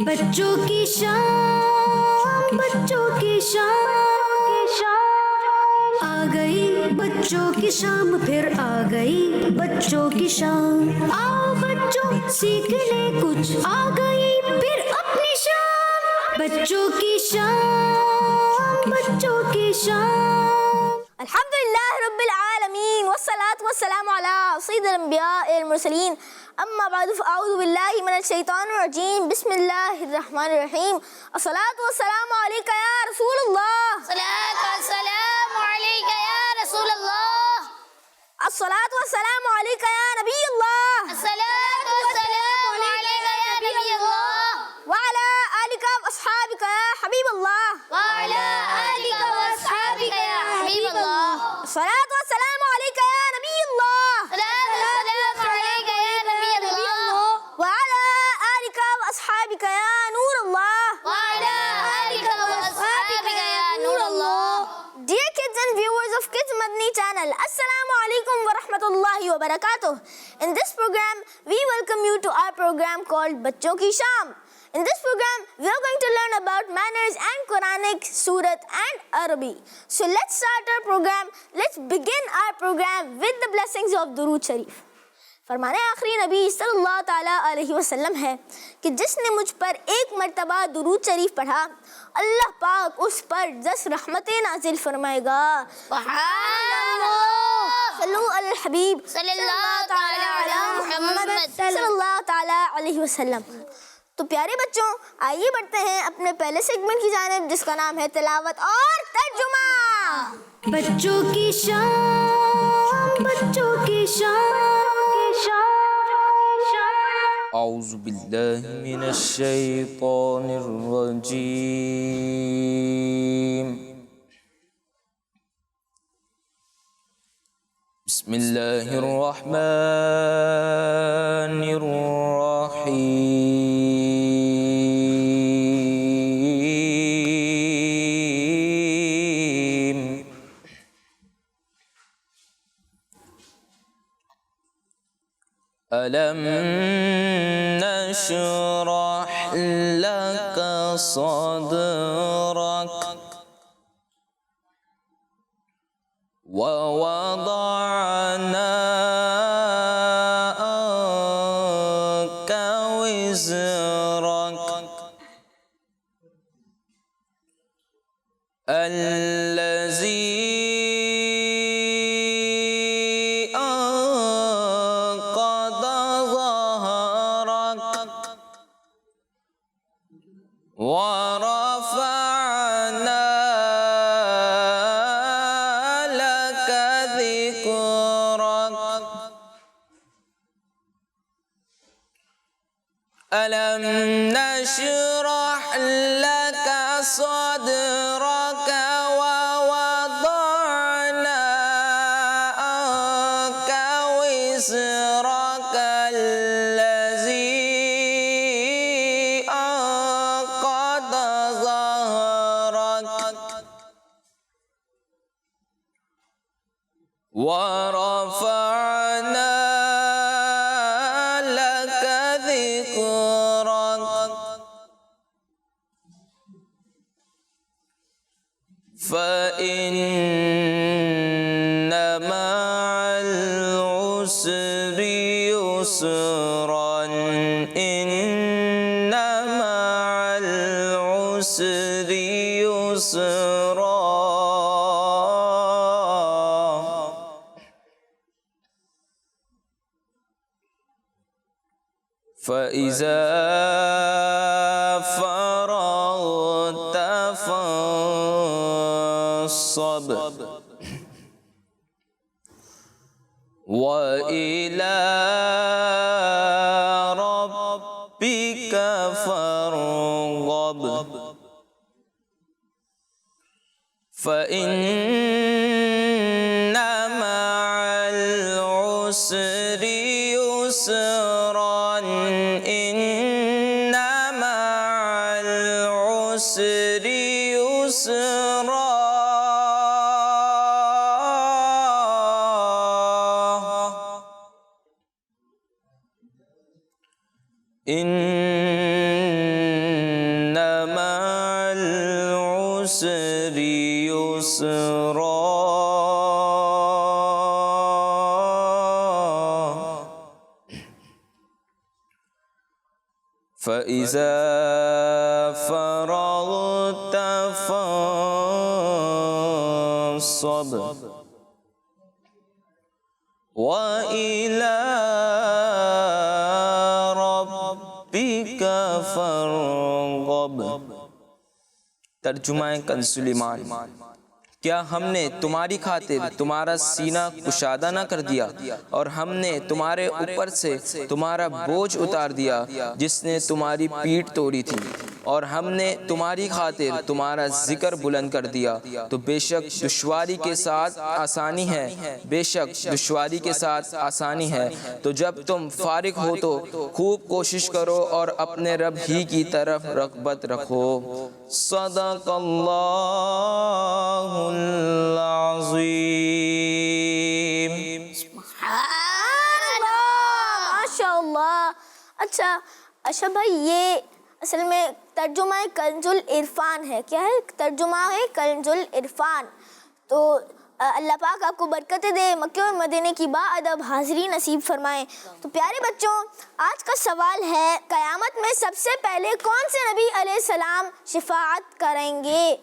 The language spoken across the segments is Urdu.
بچوں کی شام، بچوں کی شام آ گئی، بچوں کی شام پھر آ گئی، بچوں کی شام آؤ بچوں سیکھ لے کچھ، آ گئی پھر اپنی شام، بچوں کی شام، بچوں کی شام۔ الحمدللہ رب العالمین والصلاة والسلام علی سید الانبیاء المرسلین، اما بعد فاعوذ باللہ من الشیطان الرجیم، بسم اللہ الرحمن الرحیم۔ الصلاة والسلام علیک یا رسول اللہ، الصلاة والسلام علیک یا رسول اللہ، الصلاة والسلام علیک یا نبی اللہ، الصلاة والسلام علیک یا نبی اللہ، وعلی آلک واصحابک یا حبیب اللہ، وعلی آلک واصحابک یا حبیب اللہ، الصلاة والسلام علیک یا نبی اللہ، الصلاة والسلام علیک یا نبی اللہ، وعلی آلک واصحابک یا نور اللہ۔ وعلی آلک واصحابک یا نور اللہ۔ Dear kids and viewers of Kids Madni channel, Assalamu alaikum wa rahmatullahi wa barakatuh. In this program, we welcome you to our program called Bachon Ki Sham. In this program, we are going to learn about manners and Quranic, Surat and Arabi. So let's start our program. Let's begin our program with the blessings of Durood Sharif. فرمان آخری نبی صلی اللہ تعالیٰ علیہ وسلم ہے کہ جس نے مجھ پر ایک مرتبہ درود شریف پڑھا، اللہ پاک اس پر 10 رحمتیں نازل فرمائے گا۔ سبحان اللہ، صلو علی الحبیب صلی اللہ تعالیٰ علی محمد صلی اللہ تعالیٰ علیہ وسلم۔ تو پیارے بچوں، آئیے بڑھتے ہیں اپنے پہلے سیگمنٹ کی جانب، جس کا نام ہے تلاوت اور ترجمہ۔ بچوں کی شام، بچوں کی شام اعوذ باللہ من الشیطان الرجیم، بسم اللہ الرحمن الرحیم۔ ألم نشرح لك صدرك ووضعنا عنك وزرك الذي ورفعنا لك ذكرك ألم نشرح لك صدرك ووضعنا عنك وزرك الذي أنقض ظهرك ورفعنا لك ذكرك فإن مع العسر يسرا إن مع العسر يسرا فإذا فرغت فانصب وإلى ربك فارغب فإن مع العسر يسرا إن مع العسر يسرا إن فَإِذَا فَرَغْتَ فَانصَبْ وَإِلَى رَبِّكَ فَارْغَب۔ ترجمہ کنز سلیمان۔ کیا ہم نے تمہاری خاطر تمہارا سینہ کشادہ نہ کر دیا، اور ہم نے تمہارے اوپر سے تمہارا بوجھ اتار دیا جس نے تمہاری پیٹھ توڑی تھی، اور ہم نے تمہاری خاطر تمہارا ذکر بلند کر دیا، تو بے شک دشواری کے ساتھ آسانی ہے، بے شک دشواری کے ساتھ آسانی ہے۔ تو جب تم فارغ ہو تو خوب کوشش کرو اور اپنے رب ہی کی طرف رغبت رکھو۔ صدق اللہ العظیم۔ ماشاء اللہ۔ اچھا بھائی، یہ اصل میں ترجمہ کنز العرفان ہے۔ کیا ہے ترجمہ کنز العرفان؟ تو اللہ پاک آپ کو برکتیں دے، مکے اور مدینے کی باادب حاضری نصیب فرمائیں۔ تو پیارے بچوں، آج کا سوال ہے، قیامت میں سب سے پہلے کون سے نبی علیہ السلام شفاعت کریں گے؟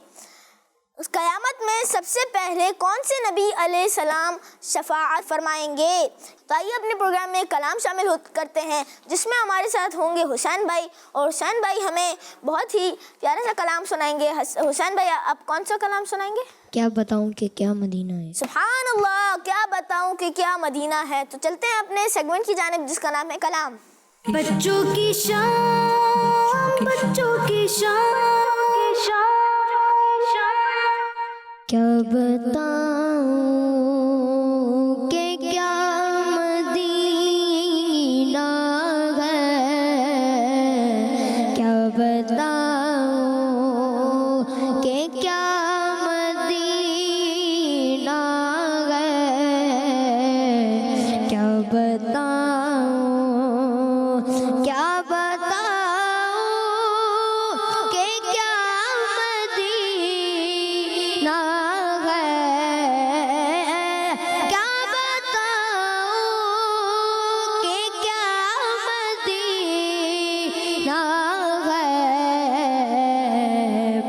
اس قیامت میں سب سے پہلے کون سے نبی علیہ السلام شفاعت فرمائیں گے؟ تو آئیے اپنے پروگرام میں کلام شامل کرتے ہیں، جس میں ہمارے ساتھ ہوں گے حسین بھائی، اور حسین بھائی ہمیں بہت ہی پیارا سا کلام سنائیں گے۔ حسین بھائی، آپ کون سا کلام سنائیں گے؟ کیا بتاؤں کہ کیا مدینہ ہے۔ سبحان اللہ، کیا بتاؤں کہ کیا مدینہ ہے۔ تو چلتے ہیں اپنے سیگمنٹ کی جانب، جس کا نام ہے کلام۔ بچوں کی شام، بچوں کی شام، کیا بتاؤں کہ کیا مدینہ ہے، کیا بتاؤں کہ کیا مدینہ ہے، کیا بتاؤں، کیا بتاؤں کہ کیا مدینہ ہے، کیا بتاؤں کہ کیا مدینہ ہے،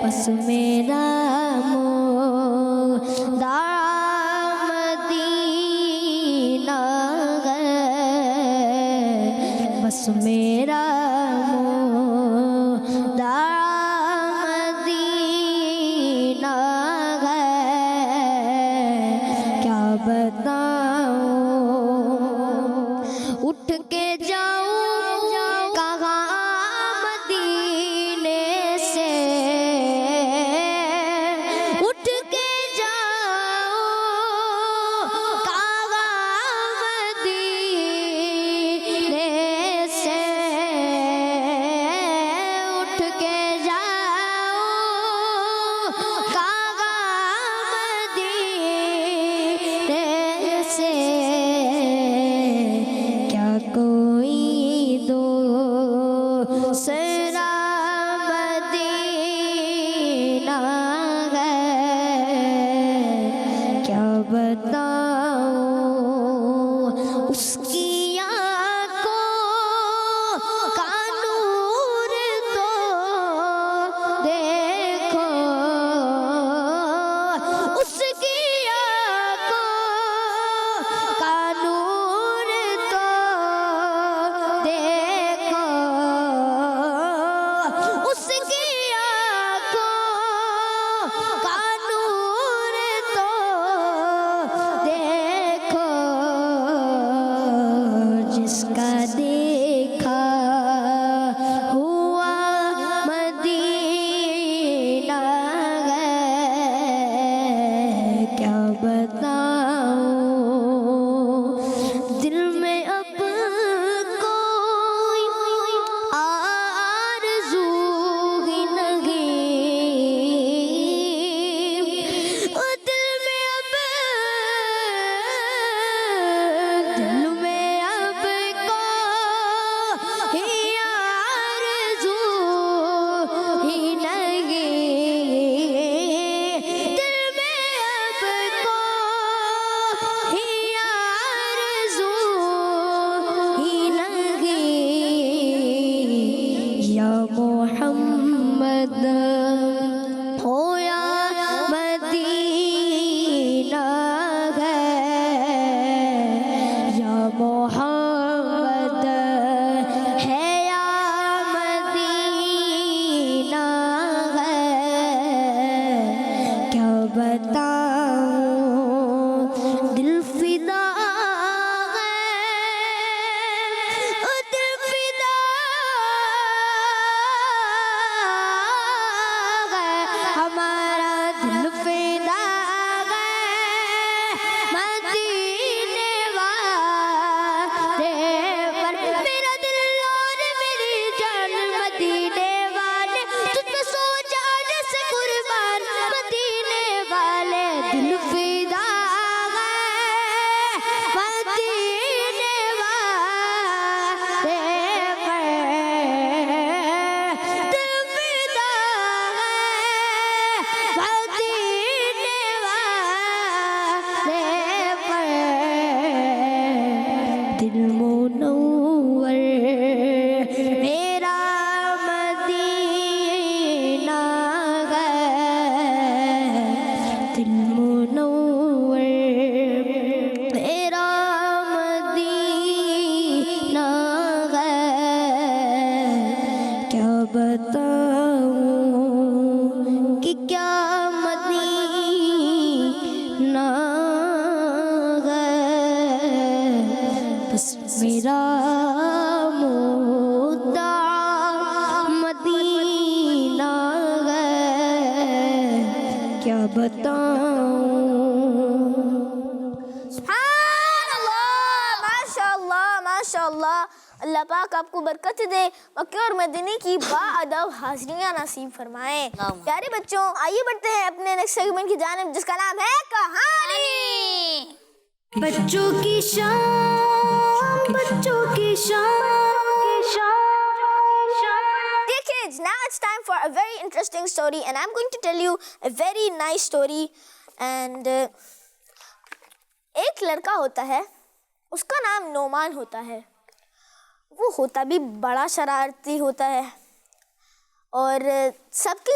بس میرا مدینہ ہے، بس میرا مدینہ ہے، کیا بتاؤں، اٹھ کے جاؤں کہاں مدینے سے، اٹھ کے جاؤں کہاں مدینے سے، اٹھ کے جاؤں کہاں مدینے سے، کیا کوئی دوسرا مدینہ ہے، کیا بتاؤں اس کی آنکھوں کا نور تو محمد ہو یا مدینہ ہے یا محمد ہے یا مدینہ ہے کیا بتاؤں دل فدا ہمارا دل فدا ہے مدینے والے پر میرا دل اور میری جان مدینے والے تجھ پہ سو جانے سے قربان مدینے والے دل فدا ہے مدینے والے پر دل فدا مدینے والے پر دل منور میرا مدینہ ہے دل منور میرا مدینہ ہے کیا بتاؤں کہ کیا مدینہ ہے بس میرا مدعا مدینہ ہے کیا بتاؤں سبحان اللہ، ماشاء اللہ ماشاء اللہ. اللہ پاک آپ کو برکت دے، مکے اور مدینے کی باادب حاضریاں نصیب فرمائیں. پیارے بچوں، آئیے بڑھتے ہیں اپنے نیکسٹ سیگمنٹ کی جانب جس کا نام ہے کہانی. بچوں کی شام بچوں کی شام. Dear kids, now it's time for a very interesting story and I'm going to tell you a very nice story. And ایک لڑکا ہوتا ہے، اس کا نام نعمان ہوتا ہے. وہ ہوتا بھی بڑا شرارتی ہوتا ہے اور سب کے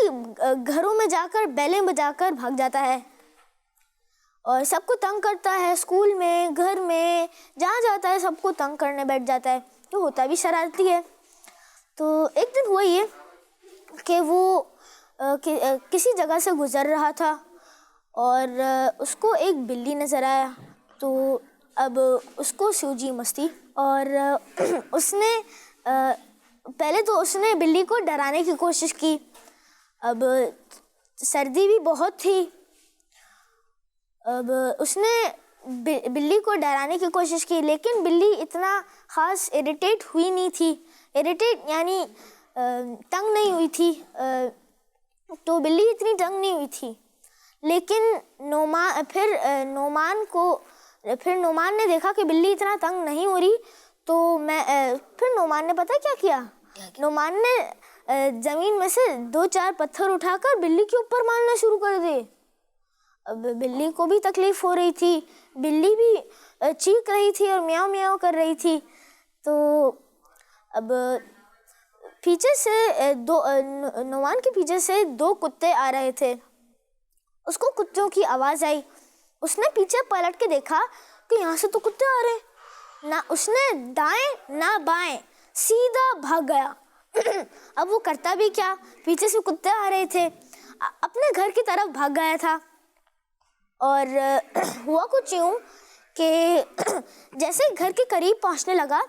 گھروں میں جا کر بیلیں بجا کر بھاگ جاتا ہے اور سب کو تنگ کرتا ہے. اسکول میں، گھر میں، جہاں جاتا ہے سب کو تنگ کرنے بیٹھ جاتا ہے. تو ہوتا بھی شرارتی ہے. تو ایک دن ہوا یہ کہ وہ کسی جگہ سے گزر رہا تھا اور اس کو ایک بلی نظر آیا. تو اب اس کو سوجی مستی اور اس نے پہلے تو اس نے بلی کو ڈرانے کی کوشش کی. اب سردی بھی بہت تھی. اب اس نے بلی کو ڈرانے کی کوشش کی لیکن بلی اتنا خاص اریٹیٹ ہوئی نہیں تھی. اریٹیٹ یعنی تنگ نہیں ہوئی تھی. تو بلی اتنی تنگ نہیں ہوئی تھی. لیکن نعمان نے دیکھا کہ بلی اتنا تنگ نہیں ہو رہی. تو پھر نعمان نے پتہ کیا کیا؟ نعمان نے زمین میں سے 2-4 پتھر اٹھا کر بلی کے اوپر مارنا شروع کر دے. اب بلی کو بھی تکلیف ہو رہی تھی. بلی بھی چیخ رہی تھی اور میاؤ میاؤ کر رہی تھی. تو اب پیچھے سے نعمان کے پیچھے سے 2 کتے آ رہے تھے. اس کو کتوں کی آواز آئی. اس نے پیچھے پلٹ کے دیکھا کہ یہاں سے تو کتے آ رہے ہیں. نہ اس نے دائیں نہ بائیں، سیدھا بھاگ گیا. اب وہ کرتا بھی کیا، پیچھے سے کتے آ رہے تھے، اپنے گھر کی طرف بھاگ گیا تھا. اور ہوا کچھ یوں کہ جیسے گھر کے قریب پہنچنے لگا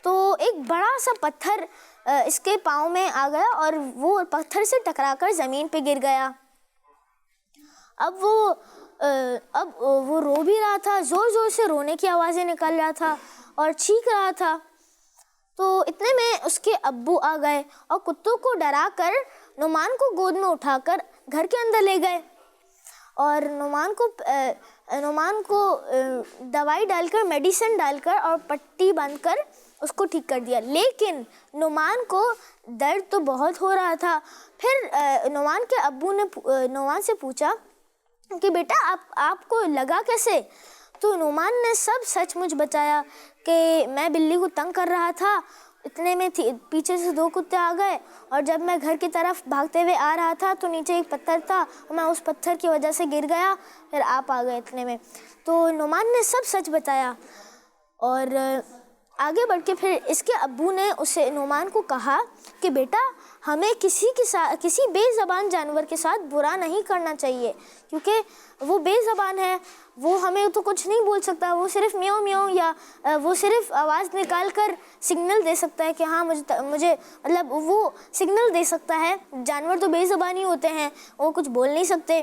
تو ایک بڑا سا پتھر اس کے پاؤں میں آ گیا اور وہ پتھر سے ٹکرا کر زمین پہ گر گیا. اب وہ رو بھی رہا تھا، زور زور سے رونے کی آوازیں نکل رہا تھا اور چیخ رہا تھا. تو اتنے میں اس کے ابو آ گئے اور کتوں کو ڈرا کر نعمان کو گود میں اٹھا کر گھر کے اندر لے گئے اور نعمان کو دوائی ڈال کر، میڈیسن ڈال کر اور پٹی باندھ کر اس کو ٹھیک کر دیا. لیکن نعمان کو درد تو بہت ہو رہا تھا. پھر نعمان کے ابو نے نعمان سے پوچھا کہ بیٹا آپ کو لگا کیسے؟ تو نعمان نے سب سچ مچ بتایا کہ میں بلی کو تنگ کر رہا تھا اتنے میں پیچھے سے 2 کتے آ گئے اور جب میں گھر کی طرف بھاگتے ہوئے آ رہا تھا تو نیچے ایک پتھر تھا اور میں اس پتھر کی وجہ سے گر گیا. پھر آپ آ گئے اتنے میں. تو نعمان نے سب سچ بتایا اور آگے بڑھ کے پھر اس کے ابو نے اسے نعمان کو کہا کہ بیٹا ہمیں کسی بے زبان جانور کے ساتھ برا نہیں کرنا چاہیے کیونکہ وہ بے زبان ہے, وہ ہمیں تو کچھ نہیں بول سکتا, وہ صرف میوں میوں یا وہ صرف آواز نکال کر سگنل دے سکتا ہے کہ ہاں مجھے مطلب وہ سگنل دے سکتا ہے. جانور تو بے زبان ہی ہوتے ہیں, وہ کچھ بول نہیں سکتے.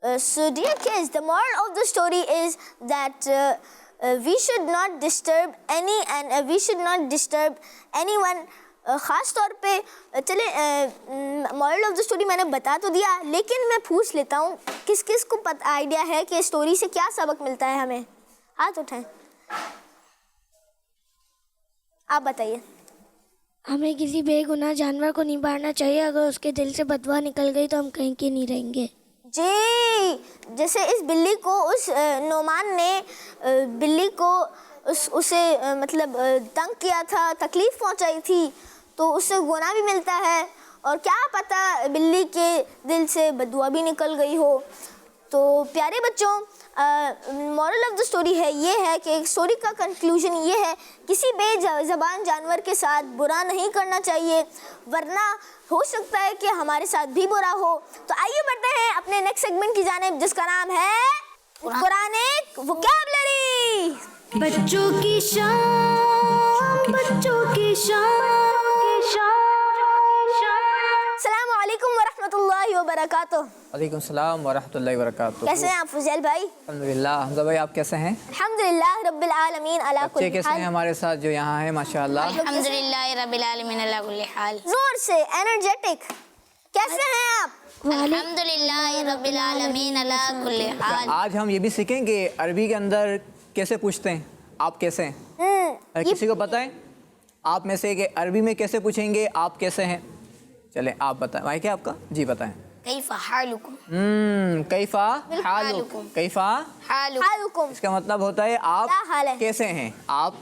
So dear kids, the moral of the story is that we should not disturb anyone. خاص طور پہ چلے مورل آف دا اسٹوری میں نے بتا تو دیا, لیکن میں پوچھ لیتا ہوں کس کس کو آئیڈیا ہے کہ اسٹوری سے کیا سبق ملتا ہے ہمیں؟ ہاتھ اٹھائیں, آپ بتائیے. ہمیں کسی بے گناہ جانور کو نہیں مارنا چاہیے, اگر اس کے دل سے بدوا نکل گئی تو ہم کہیں کے نہیں رہیں گے. جی, جیسے اس بلی کو اس نعمان نے بلی کو اسے مطلب تنگ کیا تھا, تکلیف پہنچائی تھی, تو اس سے گناہ بھی ملتا ہے اور کیا پتہ بلی کے دل سے بددعا بھی نکل گئی ہو. تو پیارے بچوں, مورل آف دا اسٹوری ہے یہ ہے کہ اسٹوری کا کنکلوژن یہ ہے کسی بے زبان جانور کے ساتھ برا نہیں کرنا چاہیے, ورنہ ہو سکتا ہے کہ ہمارے ساتھ بھی برا ہو. تو آئیے بڑھتے ہیں اپنے نیکسٹ سیگمنٹ کی جانب جس کا نام ہے قرآنک ووکیبلری. بچوں کی شام, بچوں کی شام. السلام علیکم ورحمۃ اللہ وبرکاتہ. وعلیکم السلام ورحمۃ اللہ وبرکاتہ. کیسے ہیں آپ فضیل بھائی؟ الحمدللہ. حمزہ بھائی آپ کیسے ہیں؟ الحمدللہ رب العالمین علی کل بچے کیسے حال. ہیں ہمارے ساتھ جو یہاں ہیں ماشاءاللہ؟ الحمدللہ رب العالمین علی کل حال. زور سے انرجیٹک. کیسے ہیں آپ؟ الحمدللہ رب العالمین علی کل حال. آج ہم یہ بھی سیکھیں کہ عربی کے اندر کیسے پوچھتے ہیں, آپ کیسے ہیں؟ کسی کو پتہ ہے آپ میں سے کہ عربی میں کیسے پوچھیں گے آپ کیسے ہیں؟ چلیں آپ بتائیں. بھائی کیا آپ کا؟ جی بتائیں. کیف حالکم. کیفا حالکم. کیفا حالکم اس کا مطلب ہوتا ہے آپ کیا حال ہے؟ کیسے ہیں, آپ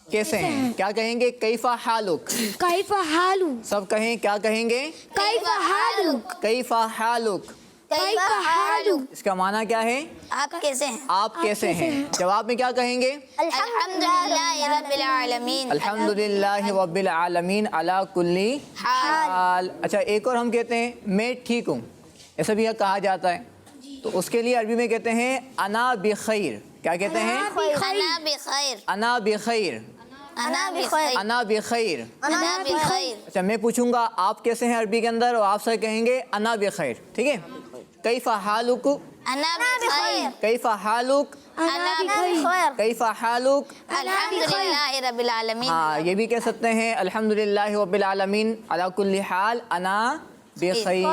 کیسے ہیں. کیا کہیں گے؟ کیفا حالک. کیف حالو. سب کہیں, کیا کہیں گے؟ کیف حالک. کیفا حالک. کیف حالک. اس کا معنی کیا ہے؟ آپ کیسے ہیں؟ آپ کیسے ہیں. جواب میں کیا کہیں گے؟ الحمدللہ رب العالمین. الحمدللہ رب العالمین علی کل حال. اچھا ایک اور ہم کہتے ہیں میں ٹھیک ہوں, ایسا بھی کہا جاتا ہے, تو اس کے لیے عربی میں کہتے ہیں انا بخیر. کیا کہتے ہیں؟ انا بخیر. انا بخیر. انا بخیر. انا بخیر. انا بخیر. اچھا میں پوچھوں گا آپ کیسے ہیں عربی کے اندر, اور آپ سے کہیں گے انا بخیر. ٹھیک ہے. کیف حالک. انا بخیر. کیف حالک. انا بخیر. کیف حالک. الحمدللہ رب العالمین. ہاں یہ بھی کہہ سکتے ہیں الحمدللہ رب العالمین علی کل حال انا بخیر.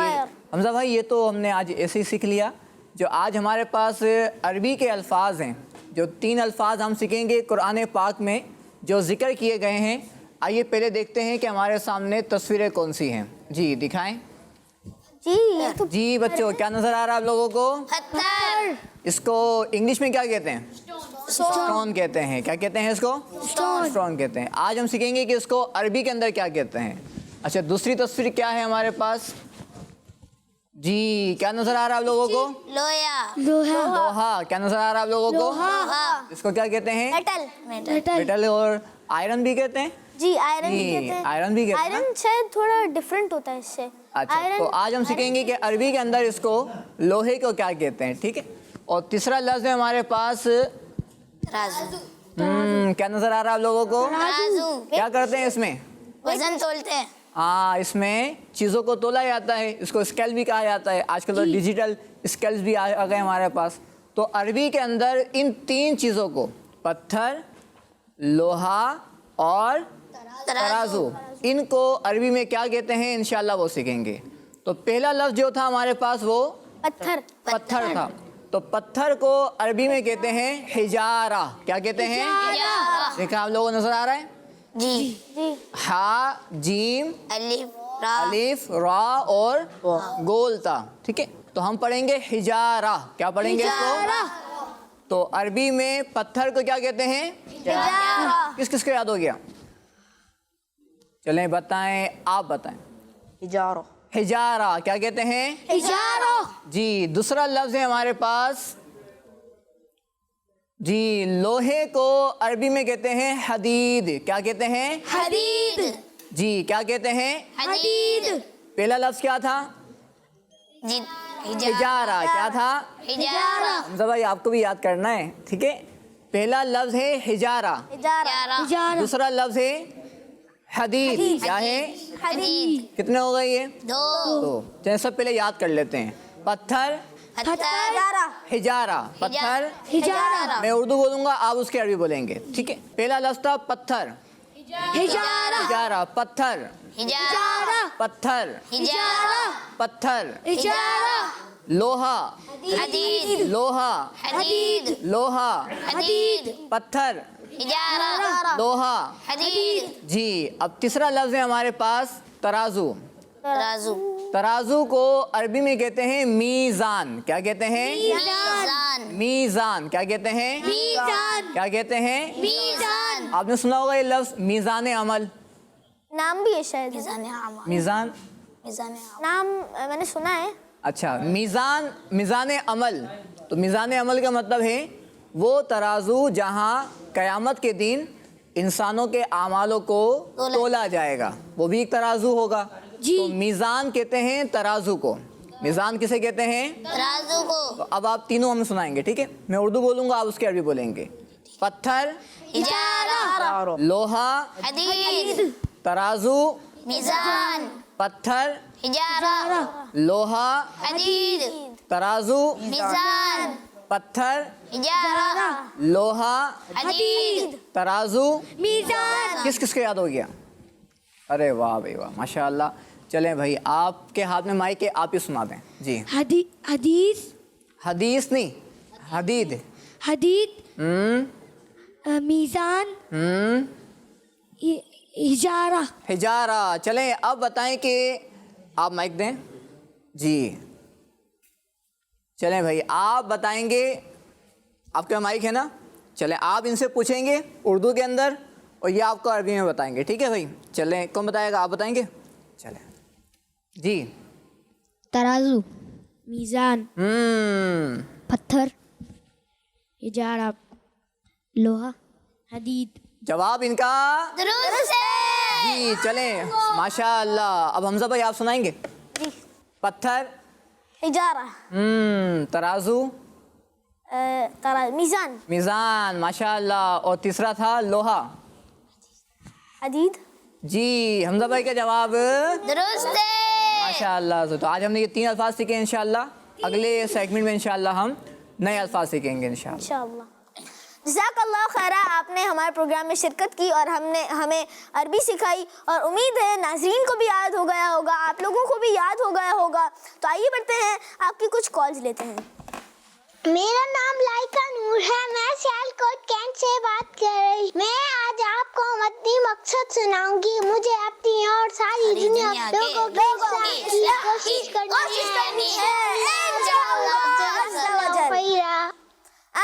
حمزہ بھائی یہ تو ہم نے آج ایسے ہی سیکھ لیا. جو آج ہمارے پاس عربی کے الفاظ ہیں, جو 3 الفاظ ہم سیکھیں گے قرآن پاک میں جو ذکر کیے گئے ہیں. آئیے پہلے دیکھتے ہیں کہ ہمارے سامنے تصویریں کون سی ہیں. جی دکھائیں. جی بچوں کیا نظر آ رہا ہے آپ لوگوں کو؟ پتھر. اس کو انگلش میں کیا کہتے ہیں؟ اسٹون کہتے ہیں. کیا کہتے ہیں اس کو؟ اسٹون کہتے ہیں. آج ہم سیکھیں گے کہ اس کو عربی کے اندر کیا کہتے ہیں. اچھا دوسری تصویر کیا ہے ہمارے پاس؟ جی کیا نظر آ رہا ہے آپ لوگوں کو؟ لویا. لوہا. کیا نظر آ رہا ہے آپ لوگوں کو؟ اس کو کیا کہتے ہیں؟ میٹل. اور آئرن بھی کہتے ہیں. جی آئرن بھی کہتے ہیں. آئرن بھی کہتے ہیں. آئرن شاید تھوڑا ڈفرینٹ ہوتا ہے اس سے. اچھا تو آج ہم سیکھیں گے کہ عربی کے اندر اس کو لوہے کو کیا کہتے ہیں. ٹھیک ہے. اور تیسرا لفظ ہے ہمارے پاس ترازو. کیا نظر آ رہا ہے آپ لوگوں کو؟ ترازو. کیا کرتے ہیں اس میں؟ وزن تولتے ہیں. ہاں اس میں چیزوں کو تولا جاتا ہے. اس کو اسکیل بھی کہا جاتا ہے. آج کل تو ڈیجیٹل اسکیلز بھی آ گئے ہمارے پاس. تو عربی کے اندر ان 3 چیزوں کو پتھر, لوہا اور ترازو, ان کو عربی میں کیا کہتے ہیں انشاءاللہ وہ سیکھیں گے. تو پہلا لفظ جو تھا ہمارے پاس وہ پتھر تھا. تو پتھر کو عربی میں کہتے ہیں حجارہ. کیا کہتے ہیں؟ دیکھیں آپ لوگوں کو نظر آ رہا ہے. جی. ہا جیم الف را. الف را اور گول تا. ٹھیک ہے. تو ہم پڑھیں گے حجارہ. کیا پڑھیں گے اس کو؟ تو عربی میں پتھر کو کیا کہتے ہیں؟ کس کس کو یاد ہو گیا؟ چلیں بتائیں, آپ بتائیں. حجارہ. حجارہ کیا کہتے ہیں؟ حجارہ. جی. دوسرا لفظ ہے ہمارے پاس جی, لوہے کو عربی میں کہتے ہیں حدید. کیا کہتے ہیں؟ حدید. جی. کیا کہتے ہیں؟ حدید. پہلا لفظ کیا تھا؟ جی. حجارہ. کیا تھا؟ حجارہ. حمزہ بھائی آپ کو بھی یاد کرنا ہے, ٹھیک ہے. پہلا لفظ ہے حجارہ, حجارہ. حجارہ. دوسرا لفظ ہے حدید. کیا ہے؟ حدید. کتنے ہو گئے یہ؟ 2. تو چلیں سب پہلے یاد کر لیتے ہیں. پتھر, حجارہ. حجارہ, پتھر. حجارہ. میں اردو بولوں گا, آپ اس کے عربی بولیں گے, ٹھیک ہے. پہلا لفظ تھا پتھر. حجارہ. حجارہ. پتھر. حجارہ. پتھر. حجارہ. پتھر. حجارہ. لوہا. حدید. لوہا. حدید. لوہا. حدید. پتھر. حجارہ. لوہا. حدید. جی. اب تیسرا لفظ ہے ہمارے پاس ترازو. ترازو. ترازو کو عربی میں کہتے ہیں میزان. کیا کہتے ہیں؟ میزان. میزان. کیا کہتے ہیں؟ میزان. کیا کہتے ہیں؟ میزان. آپ نے سنا ہوگا یہ لفظ میزان عمل. نام بھی ہے شاید. میزان. میزان. نام میں نے سنا ہے. اچھا. میزان, میزان عمل. تو میزان عمل کا مطلب ہے وہ ترازو جہاں قیامت کے دن انسانوں کے اعمالوں کو تولا جائے گا, وہ بھی ایک ترازو ہوگا. جی. تو میزان کہتے ہیں ترازو کو. میزان کسے کہتے ہیں؟ ترازو کو. تو اب آپ تینوں ہمیں سنائیں گے, ٹھیک ہے. میں اردو بولوں گا, آپ اس کے عربی بولیں گے. پتھر. حجارہ. لوہا. حدید. ترازو. میزان. پتھر. حجارہ. لوہا. حدید. ترازو. میزان. پتھر. حجارہ. لوہا. حدید. ترازو. میزان. کس کس کو یاد ہو گیا؟ ارے واہ بھائی واہ, ماشاء اللہ. چلیں بھائی, آپ کے ہاتھ میں مائک ہے, آپ ہی سنا دیں. جی. حدیث. حدیث نہیں, حدید. حدید. میزان. حجارہ. حجارہ. چلیں اب بتائیں کہ آپ مائک دیں. جی. چلیں بھائی, آپ بتائیں گے, آپ کا مائک ہے نا, چلیں آپ ان سے پوچھیں گے اردو کے اندر اور یہ آپ کو عربی میں بتائیں گے, ٹھیک ہے بھائی. چلیں کون بتائے گا؟ آپ بتائیں گے. چلیں. جی. ترازو. میزان. پتھر. حجارہ. لوہا. حدید. جواب ان کا درست ہے. جی. چلیں ماشاء اللہ. اب حمزہ بھائی آپ سنائیں گے. جی. پتھر. حجارہ. ترازو. میزان. میزان. ماشاء اللہ. اور تیسرا تھا لوہا. حدید. جی. حمزہ بھائی کا جواب درست ہے. ماشاء اللہ. تو آج ہم نے یہ 3 الفاظ سیکھے انشاءاللہ. اگلے سیگمنٹ میں انشاءاللہ ہم نئے الفاظ سیکھیں گے انشاءاللہ. انشاءاللہ. جزاک اللہ خیرہ, آپ نے ہمارے پروگرام میں شرکت کی اور ہمیں عربی سکھائی, اور امید ہے ناظرین کو بھی یاد ہو گیا ہوگا, آپ لوگوں کو بھی یاد ہو گیا ہوگا. تو آئیے بڑھتے ہیں, آپ کی کچھ کالز لیتے ہیں. میرا نام لائکا نور ہے, میں سیالکوٹ کینٹ سے بات کر رہی ہوں. میں آج آپ کو مدنی مقصد سناؤں گی. مجھے اپنی اور ساری دنیا لوگوں کی کوشش کرنی ہے.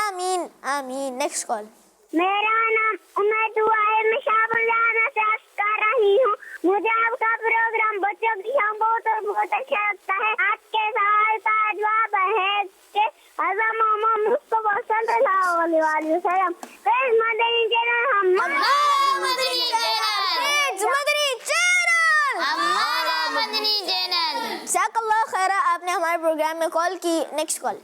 آمین آمین. Next call. میرا نام عمر ہے, میں شابانہ سے کر رہی ہوں. مجھے آپ کا پروگرام بچوں کی شام بہت اور بہت اچھا لگتا ہے. آج کے سوال کا جواب ہے کہ حضرت محمد مصطفیٰ صلی اللہ علیہ وسلم کس مدنی چینل جزاک اللہ خیرہ, آپ نے ہمارے پروگرام میں کال کی. Next call.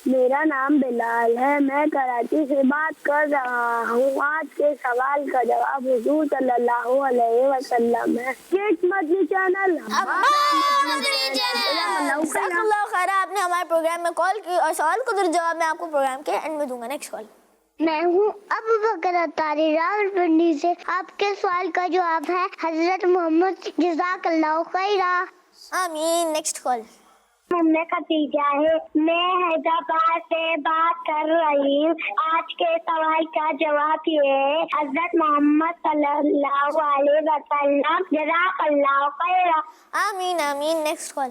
میرا نام بلال ہے, میں کراچی سے بات کر رہا ہوں. آج کے سوال کا جواب حضور صلی اللہ علیہ وسلم ہے. کس مدنی چینل؟ جزاک اللہ خیرہ, آپ نے ہمارے پروگرام میں کال کی اور سوال کو جواب میں آپ کو پروگرام کے اینڈ میں دوں گا. Next call. میں ہوں ابو بکر اطاری راولپنڈی سے. آپ کے سوال کا جواب ہے حضرت محمد. جزاک اللہ خیرہ. آمین. Next call. میں خدیجہ ہے, میں حیدرآباد سے بات کر رہی ہوں. آج کے سوال کا جواب یہ ہے حضرت محمد صلی اللہ علیہ وسلم. جزاک اللہ خیرہ. آمین آمین. Next call.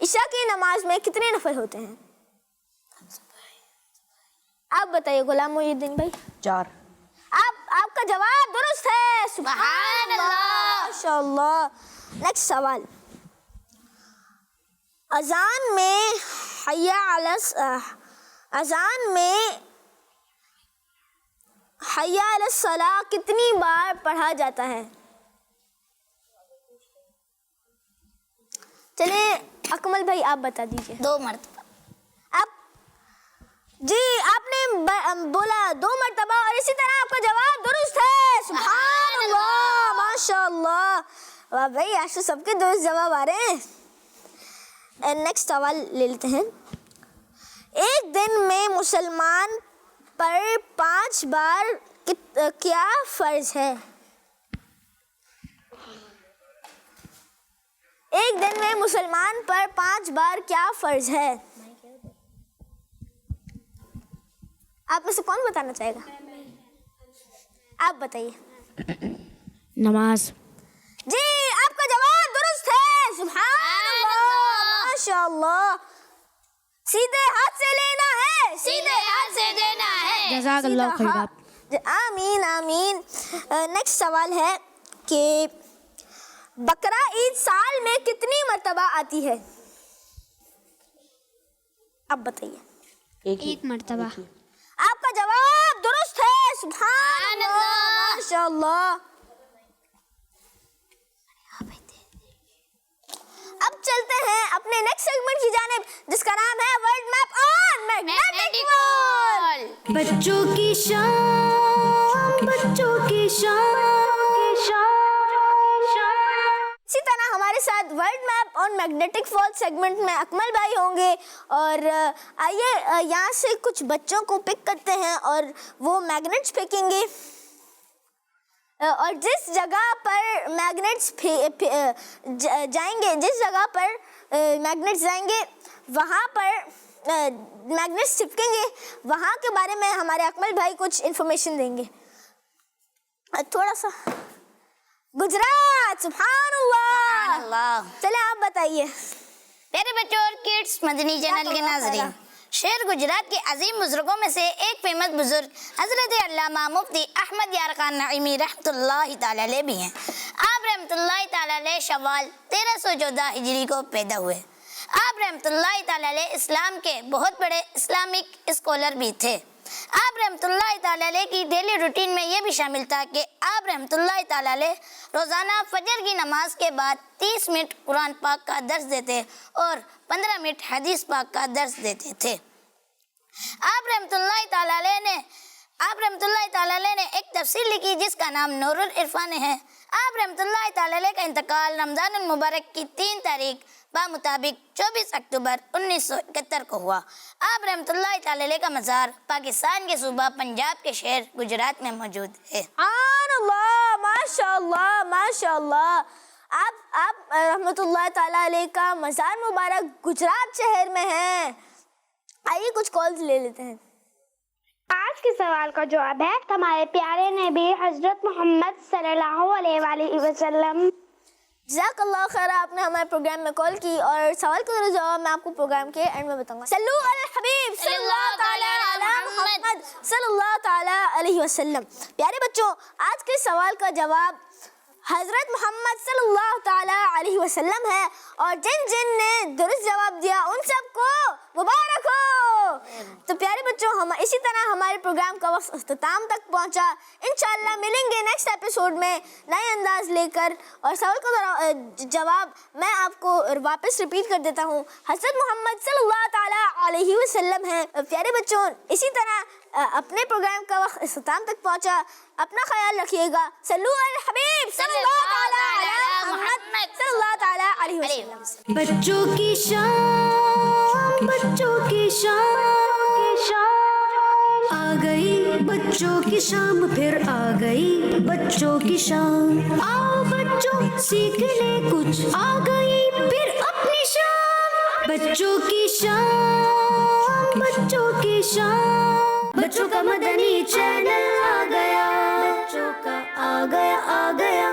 عشاء کی نماز میں کتنے نفل ہوتے ہیں؟ آپ بتائیے غلام محی الدین بھائی. 4. آپ کا جواب درست ہے. سبحان اللہ، ماشاءاللہ. نیکسٹ سوال. اذان میں حی علی الصلاۃ کتنی بار پڑھا جاتا ہے؟ چلیں اکمل بھائی آپ بتا دیجیے. 2 مرتبہ. جی آپ نے بولا 2 مرتبہ اور اسی طرح آپ کا جواب درست ہے. سبحان اللہ، ماشاء اللہ. واہ بھائی آج تو سب کے درست جواب آ رہے ہیں. نیکسٹ سوال لے لیتے ہیں. ایک دن میں مسلمان پر 5 بار کیا فرض ہے؟ ایک دن میں مسلمان پر 5 بار کیا فرض ہے؟ آپ میں سے کون بتانا چاہے گا؟ آپ بتائیے. نماز. جی آپ کا جواب درست ہے. سبحان اللہ، ماشاء اللہ. سیدھے ہاتھ سے لینا ہے، سیدھے ہاتھ سے دینا ہے. جزاک اللہ خیر. آمین آمین. نیکسٹ سوال ہے کہ بقرہ عید سال میں کتنی مرتبہ آتی ہے؟ آپ بتائیے. 1 مرتبہ. آپ کا جواب درست ہے. سبحان اللہ، ماشاء اللہ. اب چلتے ہیں اپنے نیکسٹ سیگمنٹ کی جانب جس کا نام ہے ورلڈ میپ آن میگنیٹک ورلڈ. بچوں کی شام، بچوں کی شام. اسی طرح ہمارے ساتھ ورلڈ میپ آن میگنیٹک ورلڈ سیگمنٹ میں اکمل بھائی ہوں گے. اور آئیے یہاں سے کچھ بچوں کو پک کرتے ہیں اور وہ میگنیٹس پھینکیں گے. اور جس جگہ پر میگنیٹس جائیں گے، جس جگہ پر میگنیٹس جائیں گے وہاں پر میگنیٹس چپکیں گے، وہاں کے بارے میں ہمارے اکمل بھائی کچھ انفارمیشن دیں گے. تھوڑا سا گجرات. سبحان اللہ. چلے آپ بتائیے. پیارے بچوں اور کڈس مدنی چینل کے ناظرین، شہر گجرات کے عظیم بزرگوں میں سے ایک فیمس بزرگ حضرت علامہ مفتی احمد یار خان نعیمی رحمۃ اللہ تعالی علیہ بھی ہیں. آپ رحمۃ اللہ تعالی علیہ شوال 1314 ہجری کو پیدا ہوئے. آپ رحمۃ اللہ تعالی علیہ اسلام کے بہت بڑے اسلامک اسکالر بھی تھے. آپ رحمۃ اللہ تعالی علیہ کی ڈیلی روٹین میں یہ بھی شامل تھا کہ آپ رحمۃ اللہ تعالی علیہ روزانہ فجر کی نماز کے بعد 30 منٹ قرآن پاک کا درس دیتے اور 15 منٹ حدیث پاک کا درس دیتے تھے. آپ رحمۃ اللہ تعالی علیہ نے ایک تفسیر لکھی جس کا نام نور العرفان ہے. آپ رحمۃ اللہ تعالی علیہ کا انتقال رمضان المبارک کی 3 تاریخ بمطابق 24 اکتوبر 1971 کو ہوا. آپ رحمۃ اللہ تعالی علیہ کا مزار پاکستان کے صوبہ پنجاب کے شہر گجرات میں موجود ہے. سبحان اللہ، ماشاء اللہ، ماشاء اللہ. آپ رحمۃ اللہ تعالی علیہ کا مزار مبارک گجرات شہر میں ہے. آئیے کچھ کالز لے لیتے ہیں. آج کے سوال کا جواب ہے ہمارے پیارے نبی حضرت محمد صلی اللہ علیہ وآلہ وسلم. جزاک اللہ خیر. آپ نے ہمارے پروگرام میں کال کی اور سوال کا جواب میں آپ کو پروگرام کے اینڈ میں بتاؤں گا. صلو علی الحبیب صلی اللہ تعالی علی محمد صلی اللہ تعالی علیہ وسلم. پیارے بچوں، آج کے سوال کا جواب حضرت محمد صلی اللہ تعالی علیہ وسلم ہے اور جن نے درست جواب دیا ان سب کو مبارک ہو. تو پیارے بچوں، ہم اسی طرح ہمارے پروگرام کا وقت اختتام تک پہنچا. انشاءاللہ ملیں گے نیکسٹ ایپیسوڈ میں نئے انداز لے کر. اور سوال کا جواب میں آپ کو واپس ریپیٹ کر دیتا ہوں. حضرت محمد صلی اللہ تعالی علیہ وسلم ہے. پیارے بچوں، اسی طرح اپنے پروگرام کا وقت اختتام تک پہنچا. اپنا خیال رکھیے گا. صلو علی الحبیب صلی اللہ تعالی علی محمد صلی اللہ تعالی علیہ وسلم. بچوں کی شام، بچوں کی شام آ گئی. بچوں کی شام پھر آ گئی. بچوں کی شام، آؤ بچوں سیکھ لے کچھ. آ گئی پھر اپنی شام. بچوں کی شام، بچوں کی شام. بچوں کا مدنی چینل آ گیا. بچوں کا آ گیا.